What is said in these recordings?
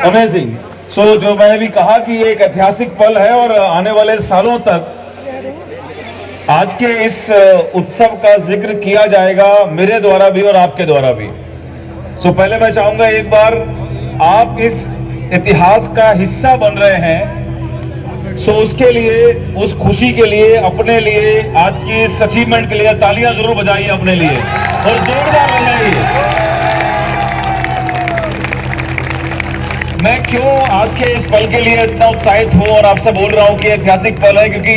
Amazing. सो जो मैंने भी कहा कि ये एक ऐतिहासिक पल है और आने वाले सालों तक आज के इस उत्सव का जिक्र किया जाएगा, मेरे द्वारा भी और आपके द्वारा भी। सो पहले मैं चाहूंगा एक बार आप इस इतिहास का हिस्सा बन रहे हैं, सो उसके लिए, उस खुशी के लिए, अपने लिए, आज की इस अचीवमेंट के लिए तालियां जरूर बजाइए अपने लिए और जोरदार बजाइए। मैं क्यों आज के इस पल के लिए इतना उत्साहित हूं और आपसे बोल रहा हूं कि ऐतिहासिक पल है, क्योंकि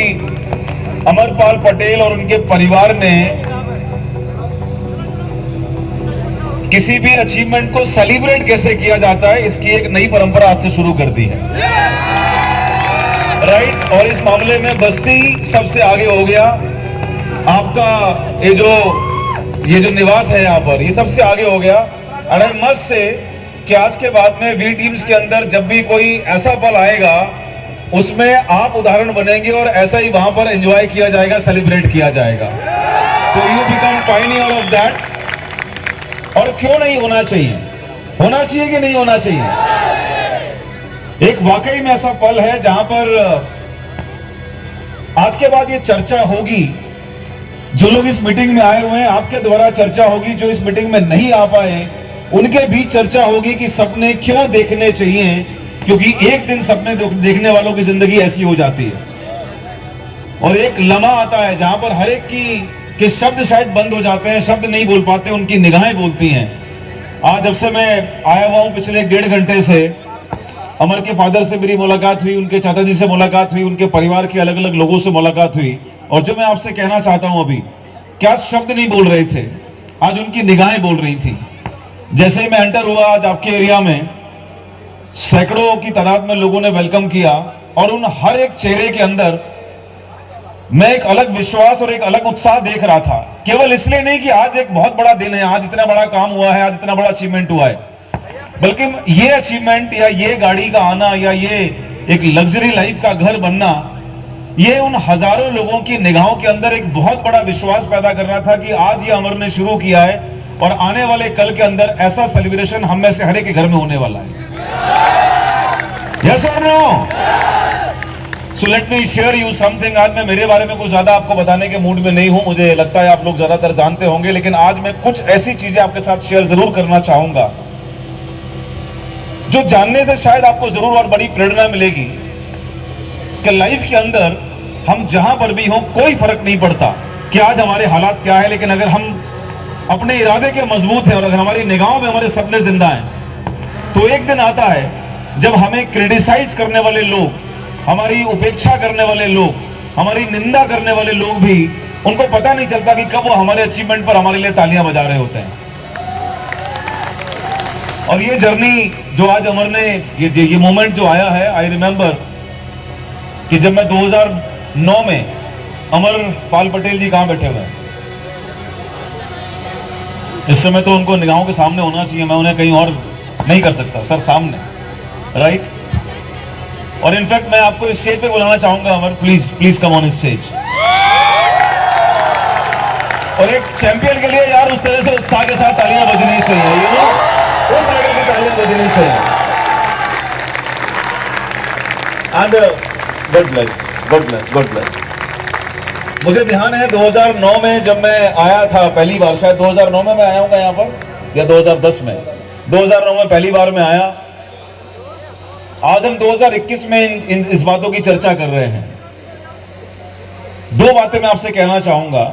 अमरपाल पटेल और उनके परिवार ने किसी भी अचीवमेंट को सेलिब्रेट कैसे किया जाता है इसकी एक नई परंपरा आज से शुरू कर दी है, राइट। और इस मामले में बस्ती सबसे आगे हो गया। आपका ये जो निवास है यहाँ पर, ये सबसे आगे हो गया। एंड आई मस्ट से कि आज के बाद में वी टीम्स के अंदर जब भी कोई ऐसा पल आएगा उसमें आप उदाहरण बनेंगे और ऐसा ही वहां पर एंजॉय किया जाएगा, सेलिब्रेट किया जाएगा। तो you become Pioneer of that. और क्यों नहीं होना चाहिए? होना चाहिए कि नहीं होना चाहिए? एक वाकई में ऐसा पल है जहां पर आज के बाद ये चर्चा होगी। जो लोग इस मीटिंग में आए हुए हैं आपके द्वारा चर्चा होगी, जो इस मीटिंग में नहीं आ पाए उनके बीच चर्चा होगी कि सपने क्यों देखने चाहिए, क्योंकि एक दिन सपने देखने वालों की जिंदगी ऐसी हो जाती है और एक लम्हा आता है जहां पर हर एक के शब्द शायद बंद हो जाते हैं, शब्द नहीं बोल पाते, उनकी निगाहें बोलती हैं। आज जब से मैं आया हुआ हूं, पिछले 1.5 घंटे से अमर के फादर से मेरी मुलाकात हुई, उनके चाचा जी से मुलाकात हुई, उनके परिवार के अलग अलग लोगों से मुलाकात हुई। और जो मैं आपसे कहना चाहता हूं अभी, क्या शब्द नहीं बोल रहे थे, आज उनकी निगाहें बोल रही थी। जैसे ही मैं एंटर हुआ आज आपके एरिया में, सैकड़ों की तादाद में लोगों ने वेलकम किया और उन हर एक चेहरे के अंदर मैं एक अलग विश्वास और एक अलग उत्साह देख रहा था। केवल इसलिए नहीं कि आज एक बहुत बड़ा दिन है, आज इतना बड़ा काम हुआ है, आज इतना बड़ा अचीवमेंट हुआ है, बल्कि ये अचीवमेंट या ये गाड़ी का आना या ये एक लग्जरी लाइफ का घर बनना, ये उन हजारों लोगों की निगाहों के अंदर एक बहुत बड़ा विश्वास पैदा कर रहा था कि आज ये अमर ने शुरू किया है और आने वाले कल के अंदर ऐसा सेलिब्रेशन हम में से हर एक के घर में होने वाला है। यस और no? So let me share you something. आज मैं मेरे बारे में कुछ ज्यादा आपको बताने के मूड में नहीं हूं, मुझे लगता है आप लोग ज्यादातर जानते होंगे, लेकिन आज मैं कुछ ऐसी चीजें आपके साथ शेयर जरूर करना चाहूंगा जो जानने से शायद आपको जरूर और बड़ी प्रेरणा मिलेगी कि लाइफ के अंदर हम जहां पर भी हों, कोई फर्क नहीं पड़ता कि आज हमारे हालात क्या है, लेकिन अगर हम अपने इरादे के मजबूत हैं और अगर हमारी निगाहों में हमारे सपने जिंदा हैं, तो एक दिन आता है जब हमें क्रिटिसाइज करने वाले लोग, हमारी उपेक्षा करने वाले लोग, हमारी निंदा करने वाले लोग भी, उनको पता नहीं चलता कि कब वो हमारे अचीवमेंट पर हमारे लिए तालियां बजा रहे होते हैं। और ये जर्नी जो आज अमर ने, ये मोमेंट जो आया है, आई रिमेंबर कि जब मैं 2009 में, अमर पाल पटेल जी कहां बैठे हुए हैं इस समय, तो उनको निगाहों के सामने होना चाहिए, मैं उन्हें कहीं और नहीं कर सकता, सर सामने, राइट। और इनफैक्ट मैं आपको इस स्टेज पे बुलाना चाहूंगा, Amar please please come on stage. और एक चैंपियन के लिए यार उस तरह से उत्साह के साथ तालियां बजनी चाहिए, यू नो, उस तरह की तालियां बजनी चाहिए। And God bless, God bless, God bless. मुझे ध्यान है 2009 में जब मैं आया था पहली बार, शायद 2009 में मैं आया हूँ यहाँ पर या 2010 में, 2009 में पहली बार मैं आया। आज हम 2021 में इस बातों की चर्चा कर रहे हैं। दो बातें मैं आपसे कहना चाहूंगा।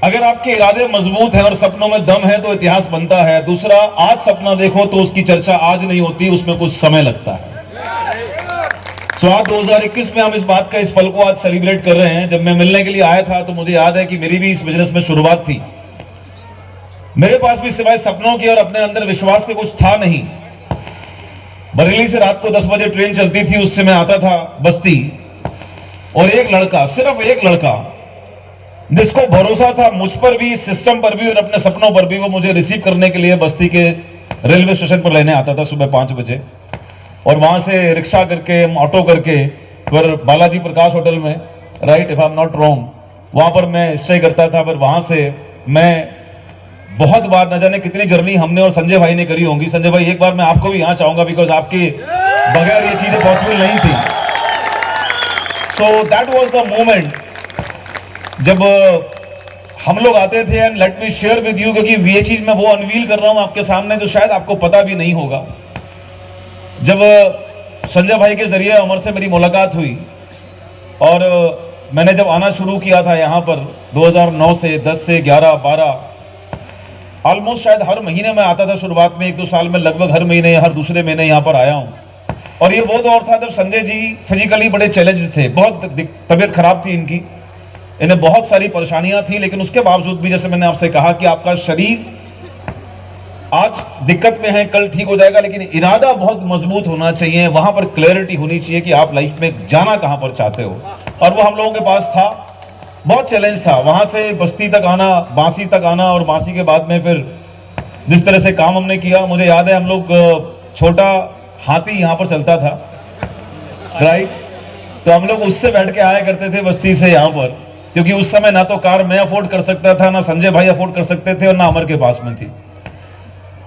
अगर आपके इरादे मजबूत हैं और सपनों में दम है तो इतिहास बनता है। दूसरा, आज सपना देखो तो उसकी चर्चा आज नहीं होती, उसमें कुछ समय लगता है। आज 2021 में हम इस बात का, इस पल को आज सेलिब्रेट कर रहे हैं। जब मैं मिलने के लिए आया था तो मुझे याद है कि मेरी भी इस बिजनेस में शुरुआत थी। मेरे पास भी सिवाय सपनों की और अपने अंदर विश्वास के कुछ था नहीं। बरेली से रात को 10 बजे ट्रेन चलती थी, उससे मैं आता था बस्ती, और एक लड़का, सिर्फ एक लड़का, जिसको भरोसा था मुझ पर भी, इस सिस्टम पर भी और अपने सपनों पर भी, वो मुझे रिसीव करने के लिए बस्ती के रेलवे स्टेशन पर लेने आता था सुबह 5 बजे, और वहां से रिक्शा करके, ऑटो करके, फिर बालाजी प्रकाश होटल में, right, if I am not wrong, वहां पर मैं स्टे करता था। फिर वहां से मैं बहुत बार न जाने कितनी जर्नी हमने और संजय भाई ने करी होंगी। संजय भाई, एक बार मैं आपको भी यहां चाहूंगा, बिकॉज आपके बगैर ये चीजें पॉसिबल नहीं थी। So that was the moment जब हम लोग आते थे। And let me share with you, क्योंकि ये चीज मैं वो अनवील कर रहा हूं आपके सामने जो शायद आपको पता भी नहीं होगा। जब संजय भाई के जरिए अमर से मेरी मुलाकात हुई और मैंने जब आना शुरू किया था यहाँ पर 2009 से 10 से 11 12 ऑलमोस्ट शायद हर महीने में आता था शुरुआत में, 1-2 साल में लगभग हर महीने हर दूसरे महीने यहाँ पर आया हूँ। और ये वो दौर था जब संजय जी फिजिकली बड़े चैलेंज थे, बहुत तबीयत खराब थी इनकी, इन्हें बहुत सारी परेशानियां थी। लेकिन उसके बावजूद भी जैसे मैंने आपसे कहा कि आपका शरीर आज दिक्कत में है, कल ठीक हो जाएगा, लेकिन इरादा बहुत मजबूत होना चाहिए, वहां पर क्लैरिटी होनी चाहिए कि आप लाइफ में जाना कहां पर चाहते हो। और वो हम लोगों के पास था, बहुत चैलेंज था। वहां से बस्ती तक आना, बांसी तक आना, और बांसी के बाद में फिर जिस तरह से काम हमने किया, मुझे याद है हम लोग छोटा हाथी यहां पर चलता था, राइट, तो हम लोग उससे बैठ के आया करते थे बस्ती से यहाँ पर, क्योंकि उस समय ना तो कार मैं अफोर्ड कर सकता था, ना संजय भाई अफोर्ड कर सकते थे, और ना अमर के पास में थी।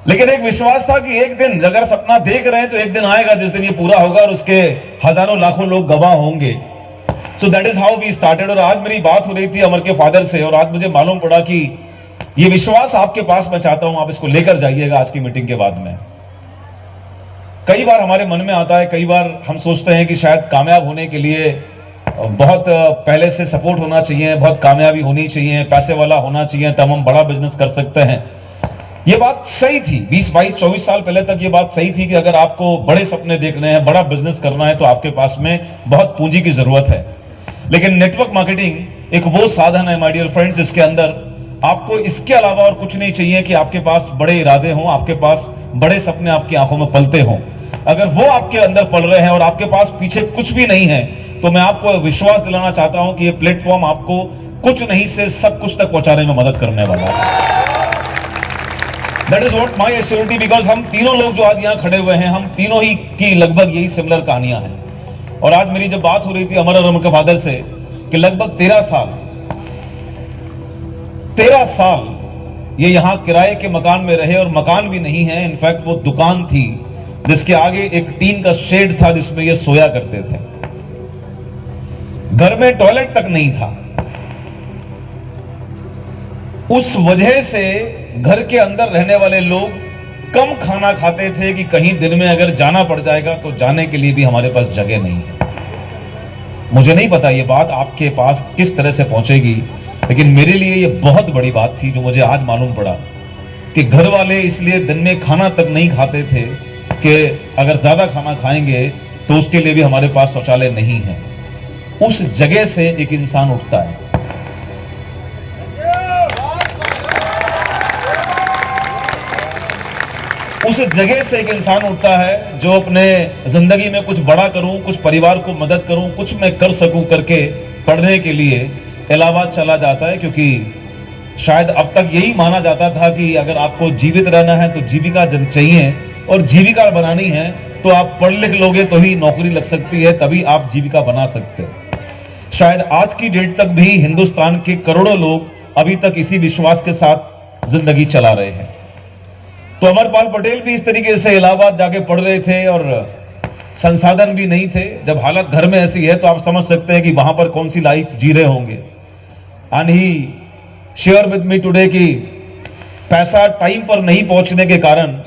लेकिन एक विश्वास था कि एक दिन अगर सपना देख रहे हैं तो एक दिन आएगा जिस दिन ये पूरा होगा और उसके हजारों लाखों लोग गवाह होंगे। So that is how we started. और आज मेरी बात हो रही थी अमर के फादर से, और आज मुझे मालूम पड़ा कि ये विश्वास आपके पास मैं चाहता हूं आप इसको लेकर जाइएगा आज की मीटिंग के बाद में। कई बार हमारे मन में आता है, कई बार हम सोचते हैं कि शायद कामयाब होने के लिए बहुत पहले से सपोर्ट होना चाहिए, बहुत कामयाबी होनी चाहिए, पैसे वाला होना चाहिए, तब हम बड़ा बिजनेस कर सकते हैं। ये बात सही थी 20, 22, 24 साल पहले तक ये बात सही थी कि अगर आपको बड़े सपने देखने हैं, बड़ा बिजनेस करना है, तो आपके पास में बहुत पूंजी की जरूरत है। लेकिन नेटवर्क मार्केटिंग एक वो साधन है माय डियर फ्रेंड्स, इसके अंदर आपको इसके अलावा और कुछ नहीं चाहिए कि आपके पास बड़े इरादे हों, आपके पास बड़े सपने आपकी आंखों में पलते हों। अगर वो आपके अंदर पल रहे हैं और आपके पास पीछे कुछ भी नहीं है, तो मैं आपको विश्वास दिलाना चाहता हूं कि ये प्लेटफॉर्म आपको कुछ नहीं से सब कुछ तक पहुंचाने में मदद करने वाला है। That is what my assurity, because हम तीनों लोग जो आज यहां खड़े हुए हैं, हम तीनों ही की लगभग यही सिमिलर कहानियां हैं। और आज मेरी जब बात हो रही थी अमर और अमर के फादर से कि लगभग 13 साल ये यहां किराए के मकान में रहे, और मकान भी नहीं है, इनफैक्ट वो दुकान थी जिसके आगे एक टीन का शेड था जिसमें ये सोया करते थे। घर में टॉयलेट तक नहीं था। उस वजह से घर के अंदर रहने वाले लोग कम खाना खाते थे कि कहीं दिन में अगर जाना पड़ जाएगा तो जाने के लिए भी हमारे पास जगह नहीं है। मुझे नहीं पता ये बात आपके पास किस तरह से पहुंचेगी, लेकिन मेरे लिए ये बहुत बड़ी बात थी जो मुझे आज मालूम पड़ा कि घर वाले इसलिए दिन में खाना तक नहीं खाते थे कि अगर ज्यादा खाना खाएंगे तो उसके लिए भी हमारे पास शौचालय नहीं है। उस जगह से एक इंसान उठता है। उस जगह से एक इंसान उठता है जो अपने जिंदगी में कुछ बड़ा करूं, कुछ परिवार को मदद करूं, कुछ मैं कर सकूं करके पढ़ने के लिए इलाहाबाद चला जाता है। क्योंकि शायद अब तक यही माना जाता था कि अगर आपको जीवित रहना है तो जीविका चाहिए, और जीविका बनानी है तो आप पढ़ लिख लोगे तो ही नौकरी लग सकती है, तभी आप जीविका बना सकते हो। शायद आज की डेट तक भी हिंदुस्तान के करोड़ों लोग अभी तक इसी विश्वास के साथ जिंदगी चला रहे हैं। तो अमरपाल पटेल भी इस तरीके से इलाहाबाद जाके पढ़ रहे थे, और संसाधन भी नहीं थे। जब हालत घर में ऐसी है तो आप समझ सकते हैं कि वहां पर कौन सी लाइफ जी रहे होंगे। And he share with me today कि पैसा टाइम पर नहीं पहुंचने के कारण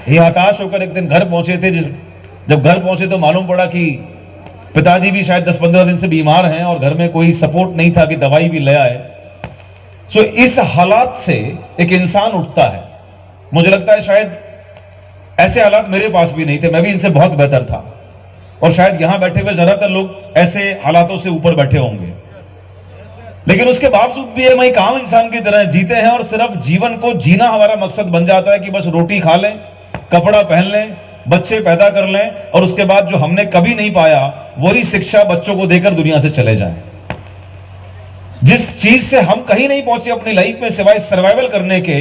ये हताश होकर एक दिन घर पहुंचे थे। जब घर पहुंचे तो मालूम पड़ा कि पिताजी भी शायद 10-15 दिन से बीमार हैं और घर में कोई सपोर्ट नहीं था कि दवाई भी ले आए। सो इस हालात से एक इंसान उठता है। मुझे लगता है शायद ऐसे हालात मेरे पास भी नहीं थे, मैं भी इनसे बहुत बेहतर था, और शायद यहां बैठे हुए ज्यादातर लोग ऐसे हालातों से ऊपर बैठे होंगे। लेकिन उसके बावजूद भी हम एक आम इंसान की तरह जीते हैं, और सिर्फ जीवन को जीना हमारा मकसद बन जाता है कि बस रोटी खा लें, कपड़ा पहन लें, बच्चे पैदा कर लें, और उसके बाद जो हमने कभी नहीं पाया वही शिक्षा बच्चों को देकर दुनिया से चले जाएं। जिस चीज से हम कहीं नहीं पहुंचे अपनी लाइफ में सिवाय सर्वाइवल करने के,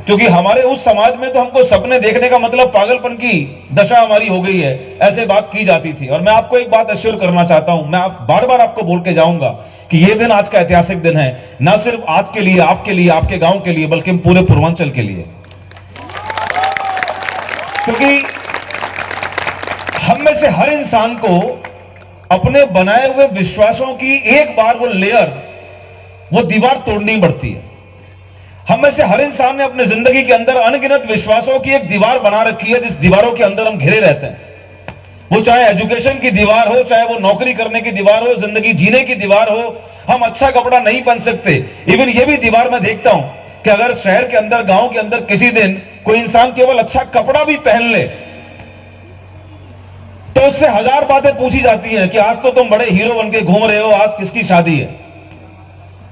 क्योंकि हमारे उस समाज में तो हमको सपने देखने का मतलब पागलपन की दशा हमारी हो गई है, ऐसे बात की जाती थी। और मैं आपको एक बात अश्योर करना चाहता हूं, मैं बार बार आपको बोल के जाऊंगा कि यह दिन आज का ऐतिहासिक दिन है, ना सिर्फ आज के लिए, आपके लिए, आपके गांव के लिए, बल्कि पूरे पूर्वांचल के लिए। क्योंकि हम में से हर इंसान को अपने बनाए हुए विश्वासों की एक बार वो लेयर, वो दीवार तोड़नी पड़ती है। हम में से हर इंसान ने अपने जिंदगी के अंदर अनगिनत विश्वासों की एक दीवार बना रखी है, जिस दीवारों के अंदर हम घिरे रहते हैं। वो चाहे एजुकेशन की दीवार हो, चाहे वो नौकरी करने की दीवार हो, जिंदगी जीने की दीवार हो। हम अच्छा कपड़ा नहीं पहन सकते। इवन ये भी दीवार मैं देखता हूं कि अगर शहर के अंदर, गांव के अंदर किसी दिन कोई इंसान केवल अच्छा कपड़ा भी पहन ले तो उससे हजार बातें पूछी जाती हैं कि आज तो तुम बड़े हीरो बन के घूम रहे हो, आज किसकी शादी है।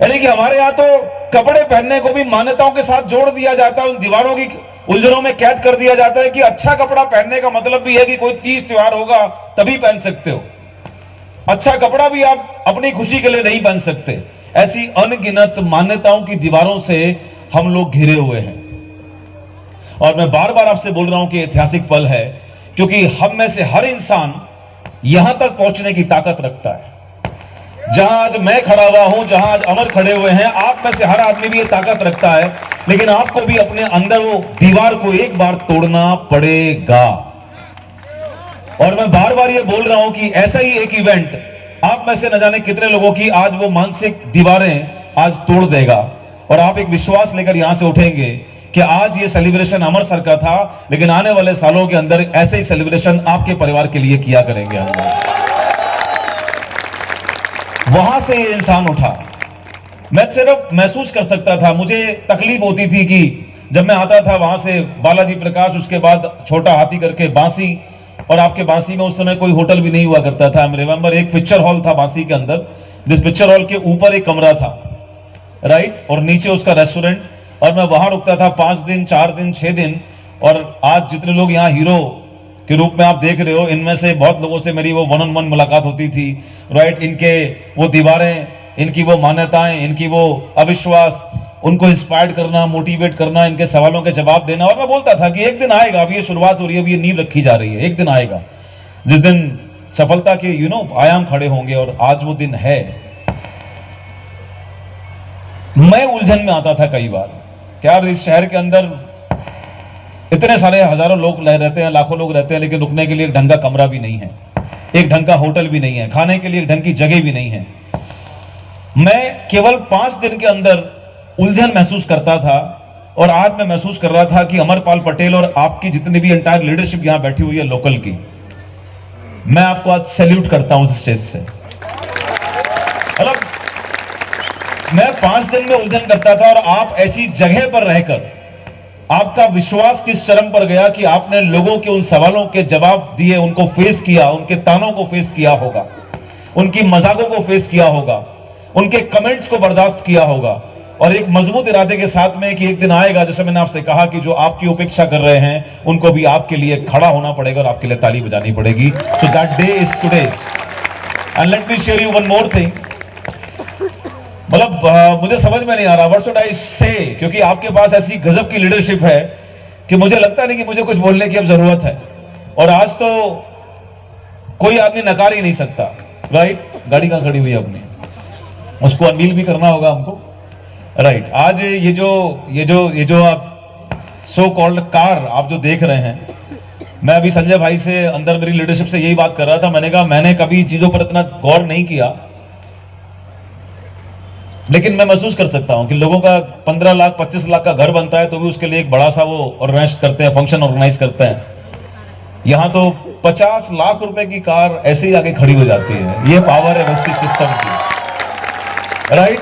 यानी कि हमारे यहां तो कपड़े पहनने को भी मान्यताओं के साथ जोड़ दिया जाता है, उन दीवारों की उलझनों में कैद कर दिया जाता है कि अच्छा कपड़ा पहनने का मतलब भी है कि कोई तीज त्योहार होगा तभी पहन सकते हो। अच्छा कपड़ा भी आप अपनी खुशी के लिए नहीं पहन सकते। ऐसी अनगिनत मान्यताओं की दीवारों से हम लोग घिरे हुए हैं। और मैं बार बार आपसे बोल रहा हूं कि ऐतिहासिक पल है, क्योंकि हम में से हर इंसान यहां तक पहुंचने की ताकत रखता है। जहां आज मैं खड़ा हुआ हूं, जहां आज अमर खड़े हुए हैं, आप में से हर आदमी भी ये ताकत रखता है, लेकिन आपको भी अपने अंदर वो दीवार को एक बार तोड़ना पड़ेगा। और मैं बार बार ये बोल रहा हूं कि ऐसा ही एक इवेंट आप में से न जाने कितने लोगों की आज वो मानसिक दीवारें आज तोड़ देगा। और आप एक विश्वास लेकर यहां से उठेंगे कि आज ये सेलिब्रेशन अमर सर का था, लेकिन आने वाले सालों के अंदर ऐसे ही सेलिब्रेशन आपके परिवार के लिए किया करेंगे हम लोग। वहां से ये इंसान उठा। मैं सिर्फ महसूस कर सकता था, मुझे तकलीफ होती थी कि जब मैं आता था वहां से बालाजी प्रकाश, उसके बाद छोटा हाथी करके बांसी, और आपके बांसी में उस समय कोई होटल भी नहीं हुआ करता था। आई रिमेंबर एक पिक्चर हॉल था बांसी के अंदर, जिस पिक्चर हॉल के ऊपर एक कमरा था, राइट, और नीचे उसका रेस्टोरेंट। और मैं वहां रुकता था 5 दिन, 4 दिन, 6 दिन। और आज जितने लोग यहाँ हीरो के रूप में आप देख रहे हो, इनमें से बहुत लोगों से मेरी वो 1-on-1 मुलाकात होती थी, राइट। इनके वो दीवारें, इनकी वो मान्यताएं, इनकी वो अविश्वास, उनको इंस्पायर्ड करना, मोटिवेट करना, इनके सवालों के जवाब देना। और मैं बोलता था कि एक दिन आएगा, अभी ये शुरुआत हो रही है, अभी ये नींव रखी जा रही है, एक दिन आएगा जिस दिन सफलता के आयाम खड़े होंगे। और आज वो दिन है। मैं उलझन में आता था कई बार, क्या इस शहर के अंदर इतने सारे हजारों लोग रहते हैं, लाखों लोग रहते हैं, लेकिन रुकने के लिए एक ढंग का कमरा भी नहीं है, एक ढंग का होटल भी नहीं है, खाने के लिए एक ढंग की जगह भी नहीं है। मैं केवल 5 दिन के अंदर उलझन महसूस करता था। और आज मैं महसूस कर रहा था कि अमरपाल पटेल और आपकी जितनी भी एंटायर लीडरशिप यहां बैठी हुई है लोकल की, मैं आपको आज सैल्यूट करता हूं इस स्टेज से। मतलब मैं 5 दिन में उलझन करता था, और आप ऐसी जगह पर रहकर आपका विश्वास किस चरम पर गया कि आपने लोगों के उन सवालों के जवाब दिए, उनको फेस किया, उनके तानों को फेस किया होगा, उनकी मजाकों को फेस किया होगा, उनके कमेंट्स को बर्दाश्त किया होगा, और एक मजबूत इरादे के साथ में कि एक दिन आएगा, जैसे मैंने आपसे कहा, कि जो आपकी उपेक्षा कर रहे हैं उनको भी आपके लिए खड़ा होना पड़ेगा और आपके लिए ताली बजानी पड़ेगी। So that day is today. And let me share you one more thing. मतलब मुझे समझ में नहीं आ रहा व्हाट शुड आई से, क्योंकि आपके पास ऐसी गजब की लीडरशिप है कि मुझे लगता नहीं कि मुझे कुछ बोलने की अब जरूरत है। और आज तो कोई आदमी नकार ही नहीं सकता, राइट। गाड़ी कहां खड़ी हुई है अपनी, उसको अनवील भी करना होगा हमको, राइट। आज ये जो आप सो कॉल्ड कार आप जो देख रहे हैं, मैं अभी संजय भाई से अंदर मेरी लीडरशिप से यही बात कर रहा था। मैंने कहा मैंने कभी चीजों पर इतना गौर नहीं किया, लेकिन मैं महसूस कर सकता हूं कि लोगों का 15 लाख 25 लाख का घर बनता है तो भी उसके लिए एक बड़ा सा वो ऑर्गेनाइज करते हैं, फंक्शन ऑर्गेनाइज करते हैं। यहां तो 50 लाख रुपए की कार ऐसे ही आके खड़ी हो जाती है। ये पावर है बस्ती सिस्टम की, राइट।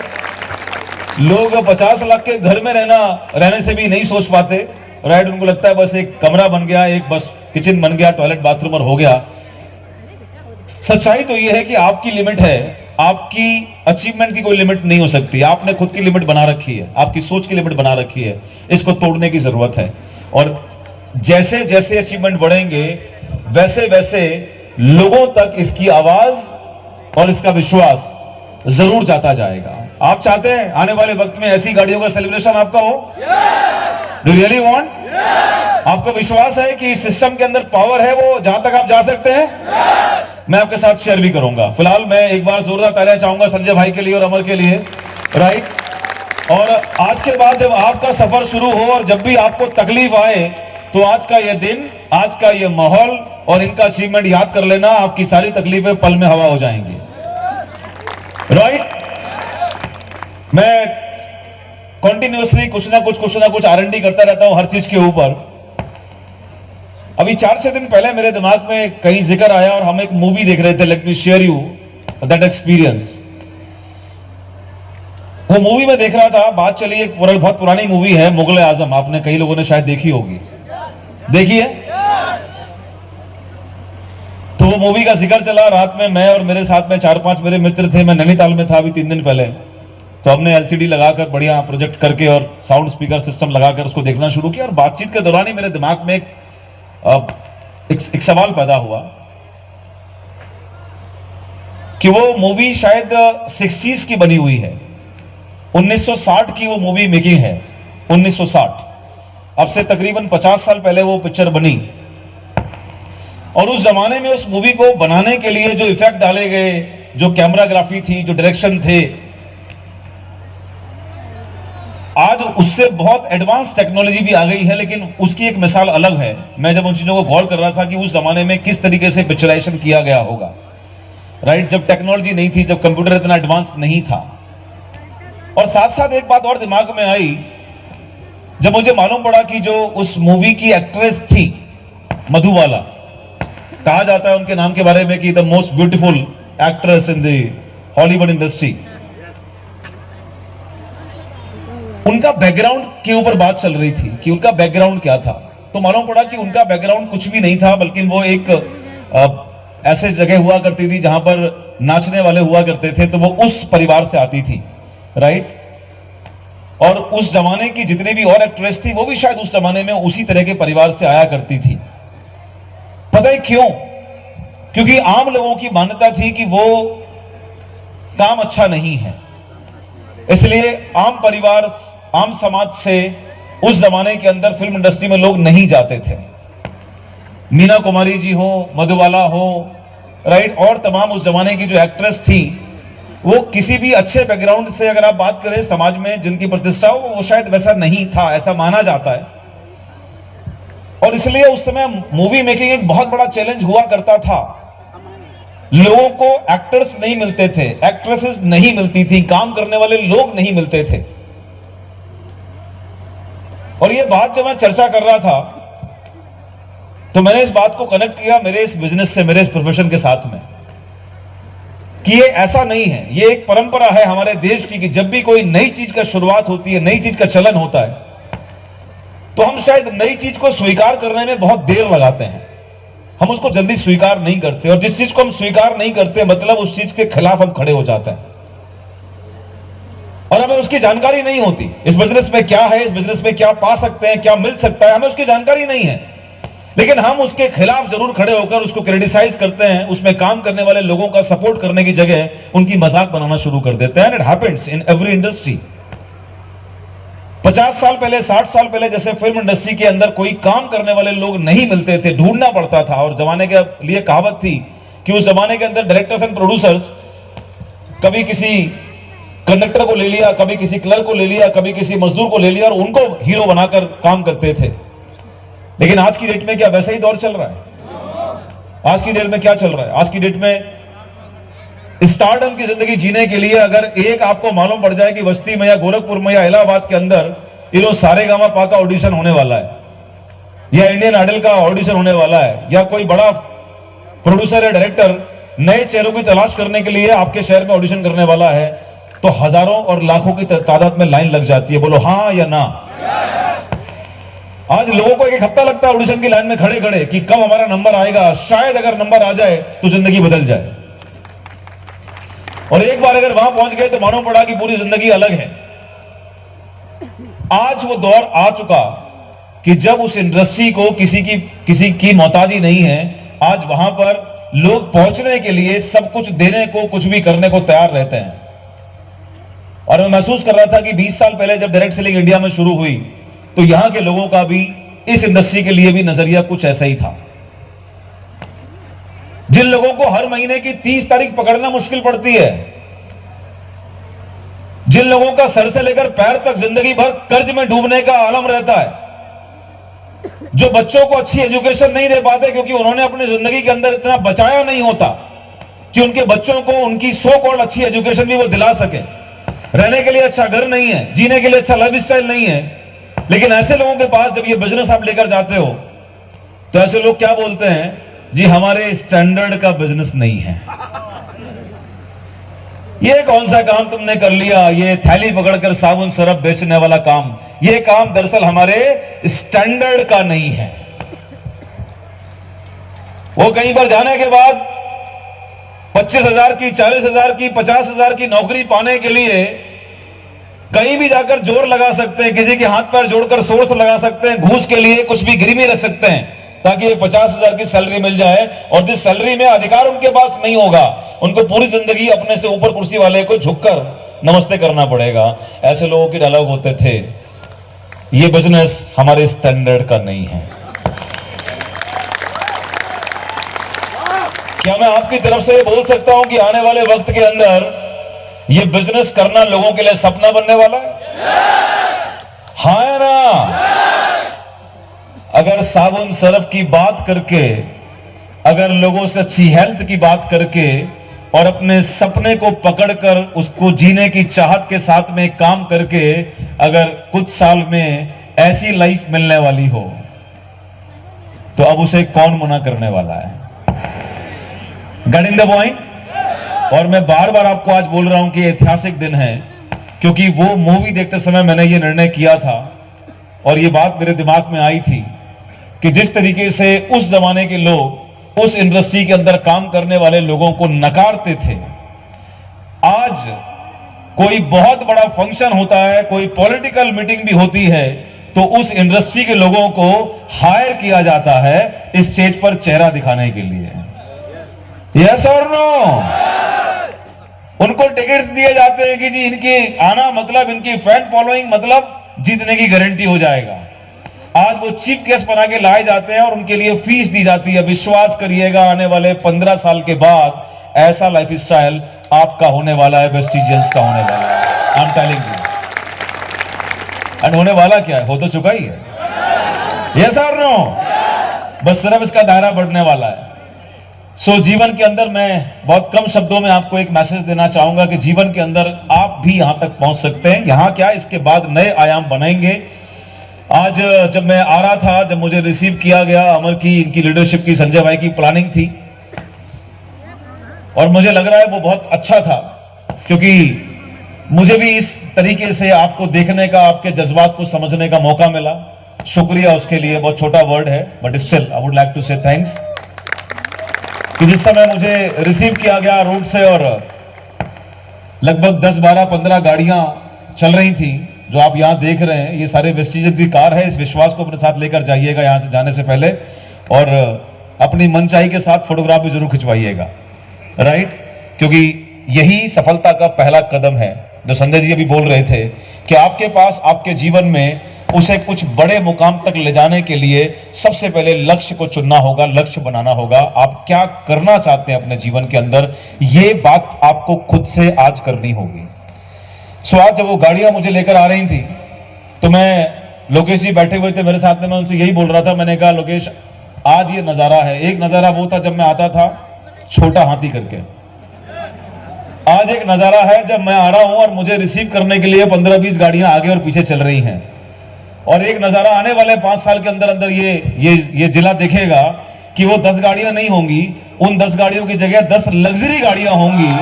लोग 50 लाख के घर में रहने से भी नहीं सोच पाते, राइट। उनको लगता है बस एक कमरा बन गया, एक बस किचन बन गया, टॉयलेट बाथरूम और हो गया। सच्चाई तो यह है कि आपकी लिमिट है, आपकी अचीवमेंट की कोई लिमिट नहीं हो सकती। आपने खुद की लिमिट बना रखी है, आपकी सोच की लिमिट बना रखी है, इसको तोड़ने की जरूरत है। और जैसे जैसे अचीवमेंट बढ़ेंगे वैसे वैसे लोगों तक इसकी आवाज और इसका विश्वास जरूर जाता जाएगा। आप चाहते हैं आने वाले वक्त में ऐसी गाड़ियों का सेलिब्रेशन आपका हो? Do really want? आपको विश्वास है कि इस सिस्टम के अंदर पावर है, वो जहां तक आप जा सकते हैं? मैं आपके साथ शेयर भी करूंगा। फिलहाल मैं एक बार जोरदार तालियां चाहूंगा संजय भाई के लिए और अमर के लिए, राइट। और आज के बाद जब आपका सफर शुरू हो और जब भी आपको तकलीफ आए तो आज का यह दिन, आज का यह माहौल और इनका अचीवमेंट याद कर लेना, आपकी सारी तकलीफें पल में हवा हो जाएंगी, राइट। मैं कंटिन्यूअसली कुछ ना कुछ R&D करता रहता हूं हर चीज के ऊपर। अभी 4-6 दिन पहले मेरे दिमाग में कहीं जिक्र आया और हम एक मूवी देख रहे थे, late me share you that experience. वो मूवी में देख रहा था, बात चली, एक बहुत पुरानी मूवी है मुगल आजम, आपने कई लोगों ने शायद देखी होगी, देखिए। तो वो मूवी का जिक्र चला, रात में मैं और मेरे साथ में 4-5 मेरे मित्र थे, मैं नैनीताल में था अभी 3 दिन पहले। तो हमने LCD लगाकर बढ़िया प्रोजेक्ट करके और साउंड स्पीकर सिस्टम लगाकर उसको देखना शुरू किया। और बातचीत के दौरान ही मेरे दिमाग में एक सवाल पैदा हुआ कि वो मूवी शायद 60s की बनी हुई है, 1960 की वो मूवी मेकिंग है, 1960। अब से तकरीबन 50 साल पहले वो पिक्चर बनी। और उस जमाने में उस मूवी को बनाने के लिए जो इफेक्ट डाले गए, जो कैमराग्राफी थी, जो डायरेक्शन थे, आज उससे बहुत एडवांस टेक्नोलॉजी भी आ गई है, लेकिन उसकी एक मिसाल अलग है। मैं जब उन चीजों को गौर कर रहा था कि उस जमाने में किस तरीके से पिक्चराइजेशन किया गया होगा, राइट, जब टेक्नोलॉजी नहीं थी, जब कंप्यूटर इतना एडवांस नहीं था। और साथ साथ एक बात और दिमाग में आई, जब मुझे मालूम पड़ा कि जो उस मूवी की एक्ट्रेस थी मधुबाला, कहा जाता है उनके नाम के बारे में कि the most beautiful actress in the Hollywood industry, उनका बैकग्राउंड के ऊपर बात चल रही थी कि उनका बैकग्राउंड क्या था। तो मालूम पड़ा कि उनका बैकग्राउंड कुछ भी नहीं था, बल्कि वो एक ऐसे जगह हुआ करती थी जहां पर नाचने वाले हुआ करते थे, तो वो उस परिवार से आती थी, राइट। और उस जमाने की जितने भी और एक्ट्रेस थी वो भी शायद उस जमाने में उसी तरह के परिवार से आया करती थी। पता है क्यों? क्योंकि आम लोगों की मान्यता थी कि वो काम अच्छा नहीं है, इसलिए आम परिवार, आम समाज से उस जमाने के अंदर फिल्म इंडस्ट्री में लोग नहीं जाते थे। मीना कुमारी जी हो, मधुबाला हो, राइट, और तमाम उस जमाने की जो एक्ट्रेस थी, वो किसी भी अच्छे बैकग्राउंड से अगर आप बात करें समाज में जिनकी प्रतिष्ठा हो, वो शायद वैसा नहीं था, ऐसा माना जाता है। और इसलिए उस समय मूवी मेकिंग एक बहुत बड़ा चैलेंज हुआ करता था। लोगों को एक्टर्स नहीं मिलते थे, एक्ट्रेसेस नहीं मिलती थी, काम करने वाले लोग नहीं मिलते थे। और ये बात जब मैं चर्चा कर रहा था तो मैंने इस बात को कनेक्ट किया मेरे इस बिजनेस से, मेरे इस प्रोफेशन के साथ में, कि ये ऐसा नहीं है, ये एक परंपरा है हमारे देश की कि जब भी कोई नई चीज का शुरुआत होती है, नई चीज का चलन होता है, तो हम शायद नई चीज को स्वीकार करने में बहुत देर लगाते हैं, हम उसको जल्दी स्वीकार नहीं करते। और जिस चीज को हम स्वीकार नहीं करते, मतलब उस चीज के खिलाफ हम खड़े हो जाते हैं और हमें उसकी जानकारी नहीं होती। इस बिजनेस में क्या है, इस बिजनेस में क्या पा सकते हैं, क्या मिल सकता है, हमें उसकी जानकारी नहीं है, लेकिन हम उसके खिलाफ जरूर खड़े होकर उसको क्रिटिसाइज करते हैं। उसमें काम करने वाले लोगों का सपोर्ट करने की जगह उनकी मजाक बनाना शुरू कर देते हैं। It happens in every industry. 50 साल पहले, 60 साल पहले जैसे फिल्म इंडस्ट्री के अंदर कोई काम करने वाले लोग नहीं मिलते थे, ढूंढना पड़ता था। और जमाने के लिए कहावत थी कि उस जमाने के अंदर डायरेक्टर्स एंड प्रोड्यूसर्स कभी किसी कंडक्टर को ले लिया, कभी किसी क्लर्क को ले लिया, कभी किसी मजदूर को ले लिया और उनको हीरो बनाकर काम करते थे। लेकिन आज की डेट में क्या वैसा ही दौर चल रहा है? आज की डेट में क्या चल रहा है? आज की डेट में स्टारडम की जिंदगी जीने के लिए अगर एक आपको मालूम पड़ जाए कि बस्ती में या गोरखपुर में या इलाहाबाद के अंदर ये लोग सारेगामा का ऑडिशन होने वाला है, या इंडियन आइडल का ऑडिशन होने वाला है, या कोई बड़ा प्रोड्यूसर या डायरेक्टर नए चेहरों की तलाश करने के लिए आपके शहर में ऑडिशन करने वाला है, तो हजारों और लाखों की तादाद में लाइन लग जाती है। बोलो हाँ या ना? आज लोगों को एक हफ्ता लगता है ऑडिशन की लाइन में खड़े खड़े कि कब हमारा नंबर आएगा, शायद अगर नंबर आ जाए तो जिंदगी बदल जाए। और एक बार अगर वहां पहुंच गए तो मालूम पड़ा कि पूरी जिंदगी अलग है। आज वो दौर आ चुका कि जब उस इंडस्ट्री को किसी की मोहताजी नहीं है। आज वहां पर लोग पहुंचने के लिए सब कुछ देने को, कुछ भी करने को तैयार रहते हैं। और मैं महसूस कर रहा था कि 20 साल पहले जब डायरेक्ट सेलिंग इंडिया में शुरू हुई तो यहां के लोगों का भी इस इंडस्ट्री के लिए भी नजरिया कुछ ऐसा ही था। जिन लोगों को हर महीने की 30 तारीख पकड़ना मुश्किल पड़ती है, जिन लोगों का सर से लेकर पैर तक जिंदगी भर कर्ज में डूबने का आलम रहता है, जो बच्चों को अच्छी एजुकेशन नहीं दे पाते क्योंकि उन्होंने अपनी जिंदगी के अंदर इतना बचाया नहीं होता कि उनके बच्चों को उनकी सो कॉल्ड अच्छी एजुकेशन भी वो दिला सके, रहने के लिए अच्छा घर नहीं है, जीने के लिए अच्छा लाइफ स्टाइल नहीं है। लेकिन ऐसे लोगों के पास जब ये बिजनेस आप लेकर जाते हो तो ऐसे लोग क्या बोलते हैं, जी हमारे स्टैंडर्ड का बिजनेस नहीं है। ये कौन सा काम तुमने कर लिया, ये थैली पकड़कर साबुन सरफ बेचने वाला काम, ये काम दरअसल हमारे स्टैंडर्ड का नहीं है। वो कहीं पर जाने के बाद 25,000 की, 40,000 की, 50,000 की नौकरी पाने के लिए कहीं भी जाकर जोर लगा सकते हैं, किसी के हाथ पैर जोड़कर सोर्स लगा सकते हैं, घूस के लिए कुछ भी गिरवी रख सकते हैं ताकि 50,000 की सैलरी मिल जाए, और जिस सैलरी में अधिकार उनके पास नहीं होगा, उनको पूरी जिंदगी अपने से ऊपर कुर्सी वाले को झुककर नमस्ते करना पड़ेगा। ऐसे लोगों के डायलॉग होते थे, ये बिजनेस हमारे स्टैंडर्ड का नहीं है। क्या मैं आपकी तरफ से बोल सकता हूं कि आने वाले वक्त के अंदर ये बिजनेस करना लोगों के लिए सपना बनने वाला है? हाँ या ना? अगर साबुन सरफ की बात करके, अगर लोगों से अच्छी हेल्थ की बात करके और अपने सपने को पकड़कर उसको जीने की चाहत के साथ में काम करके अगर कुछ साल में ऐसी लाइफ मिलने वाली हो तो अब उसे कौन मना करने वाला है? Getting the point? और मैं बार बार आपको आज बोल रहा हूं कि ऐतिहासिक दिन है, क्योंकि वो मूवी देखते समय मैंने ये निर्णय किया था और ये बात मेरे दिमाग में आई थी कि जिस तरीके से उस जमाने के लोग उस इंडस्ट्री के अंदर काम करने वाले लोगों को नकारते थे, आज कोई बहुत बड़ा फंक्शन होता है, कोई पॉलिटिकल मीटिंग भी होती है, तो उस इंडस्ट्री के लोगों को हायर किया जाता है इस स्टेज पर चेहरा दिखाने के लिए। यस और नो? उनको टिकट्स दिए जाते हैं कि जी इनकी आना मतलब, इनकी फैन फॉलोइंग मतलब जीतने की गारंटी हो जाएगा। आज वो चीफ गेस्ट बना के लाए जाते हैं और उनके लिए फीस दी जाती है। विश्वास करिएगा, आने वाले 15 साल के बाद ऐसा लाइफस्टाइल आपका होने वाला है, वेस्टिजियंस का होने वाला है। I am telling you. And होने वाला क्या है, हो तो चुका ही है। यस और नो? बस सिर्फ इसका दायरा बढ़ने वाला है। सो जीवन के अंदर मैं बहुत कम शब्दों में आपको एक मैसेज देना चाहूंगा कि जीवन के अंदर आप भी यहां तक पहुंच सकते हैं। यहां क्या, इसके बाद नए आयाम बनाएंगे। आज जब मैं आ रहा था, जब मुझे रिसीव किया गया, अमर की, इनकी लीडरशिप की, संजय भाई की प्लानिंग थी और मुझे लग रहा है वो बहुत अच्छा था, क्योंकि मुझे भी इस तरीके से आपको देखने का, आपके जज्बात को समझने का मौका मिला। शुक्रिया उसके लिए, बहुत छोटा वर्ड है, but still I would like to say thanks कि जिस समय मुझे रिसीव किया गया रोड से और लगभग 10, 12, 15 गाड़ियां चल रही थी जो आप यहां देख रहे हैं, ये सारे वेस्टिजेस की कार है। इस विश्वास को अपने साथ लेकर जाइएगा यहां से जाने से पहले, और अपनी मनचाही के साथ फोटोग्राफ भी जरूर खिंचवाइएगा, राइट? क्योंकि यही सफलता का पहला कदम है, जो संजय जी अभी बोल रहे थे कि आपके पास, आपके जीवन में उसे कुछ बड़े मुकाम तक ले जाने के लिए सबसे पहले लक्ष्य को चुनना होगा, लक्ष्य बनाना होगा। आप क्या करना चाहते हैं अपने जीवन के अंदर, ये बात आपको खुद से आज करनी होगी। सो आज जब वो गाड़ियां मुझे लेकर आ रही थी तो मैं, लोकेश जी बैठे हुए थे मेरे साथ में, मैं उनसे यही बोल रहा था। मैंने कहा, लोकेश आज ये नजारा है, एक नजारा वो था जब मैं आता था छोटा हाथी करके, आज एक नजारा है जब मैं आ रहा हूं और मुझे रिसीव करने के लिए 15-20 गाड़ियां आगे और पीछे चल रही हैं, और एक नजारा आने वाले 5 साल के अंदर अंदर ये जिला देखेगा कि वो 10 गाड़ियां नहीं होंगी, उन 10 गाड़ियों की जगह 10 लग्जरी गाड़ियां होंगी,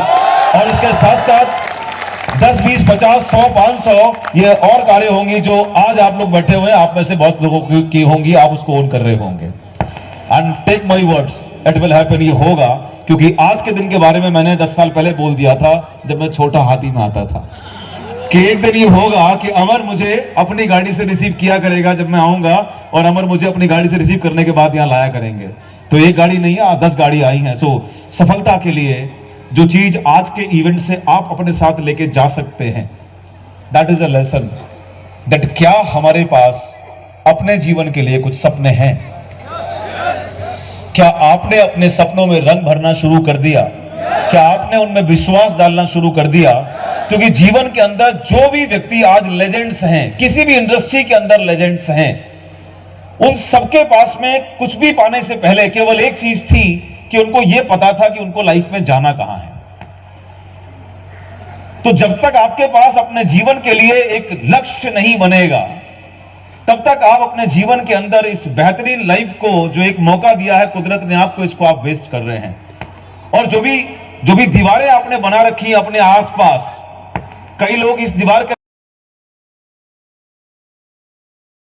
और उसके साथ साथ 10, 20, 50, 100, 500 ये और कारें होंगी जो आज आप लोग बैठे हुए हैं, आप में से बहुत लोगों की होंगी, आप उसको ओन कर रहे होंगे। And take my words, it will happen, ये होगा, क्योंकि आज के दिन के बारे में मैंने 10 साल पहले बोल दिया था जब मैं छोटा हाथी में आता था कि एक दिन ये होगा कि अमर मुझे अपनी गाड़ी से रिसीव किया करेगा जब मैं आऊंगा, और अमर मुझे अपनी गाड़ी से रिसीव करने के बाद यहां लाया करेंगे। तो एक गाड़ी नहीं है, 10 गाड़ी आई हैं। सो सफलता के लिए जो चीज आज के इवेंट से आप अपने साथ लेके जा सकते हैं, that is a lesson, that क्या हमारे पास अपने जीवन के लिए कुछ सपने हैं? क्या आपने अपने सपनों में रंग भरना शुरू कर दिया? क्या आपने उनमें विश्वास डालना शुरू कर दिया? क्योंकि जीवन के अंदर जो भी व्यक्ति आज लेजेंड्स हैं, किसी भी इंडस्ट्री के अंदर लेजेंड्स हैं, उन सबके पास में कुछ भी पाने से पहले केवल एक चीज थी कि उनको यह पता था कि उनको लाइफ में जाना कहां है। तो जब तक आपके पास अपने जीवन के लिए एक लक्ष्य नहीं बनेगा, तब तक आप अपने जीवन के अंदर इस बेहतरीन लाइफ को, जो एक मौका दिया है कुदरत ने आपको, इसको आप वेस्ट कर रहे हैं। और जो भी दीवारें आपने बना रखी हैं अपने आसपास, कई लोग इस दीवार के